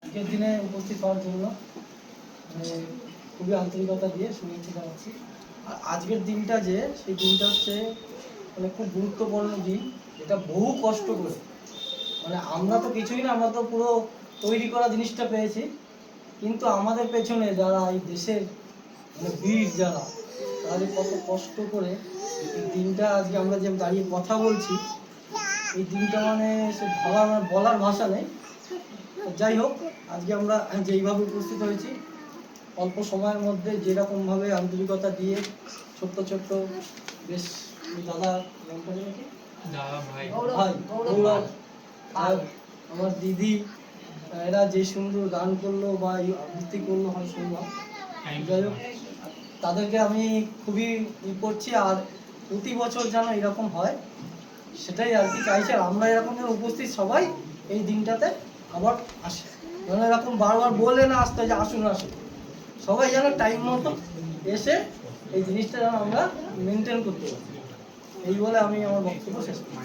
আজকের দিনে উপস্থিত হওয়ার জন্য খুবই আন্তরিকতা দিয়ে শুভেচ্ছা জানাচ্ছি। আর আজকের দিনটা যে সেই দিনটা হচ্ছে খুব গুরুত্বপূর্ণ দিন, এটা বহু কষ্ট করে আমরা তো কিছুই না, আমরা তো পুরো তৈরি করা জিনিসটা পেয়েছি, কিন্তু আমাদের পেছনে যারা এই দেশের বীর যারা, তারা কত কষ্ট করে এই দিনটা আজকে আমরা যে দাঁড়িয়ে কথা বলছি, এই দিনটা সে বলার ভাষা নেই। যাই হোক, আজকে আমরা যেইভাবে উপস্থিত হয়েছি, অল্প সময়ের মধ্যে যেরকমভাবে আন্তরিকতা দিয়ে ছোট্ট ছোট্ট বেশ দাদা ভাই গৌরব আর আমার দিদি, এরা যে সুন্দর গান করলো বা আবৃত্তি করলো হয় শুনলাম। যাই হোক, তাদেরকে আমি খুবই করছি, আর প্রতি বছর যেন এরকম হয় সেটাই আর কি চাইছি। আর আমরা এরকম উপস্থিত সবাই এই দিনটাতে আবার আসে, যেন এরকম বারবার বলে না আসতে যে আসুন আসুন, সবাই যেন টাইম মতো এসে এই জিনিসটা যেন আমরা মেনটেন করতে পারি। এই বলে আমি আমার বক্তব্য শেষ করি।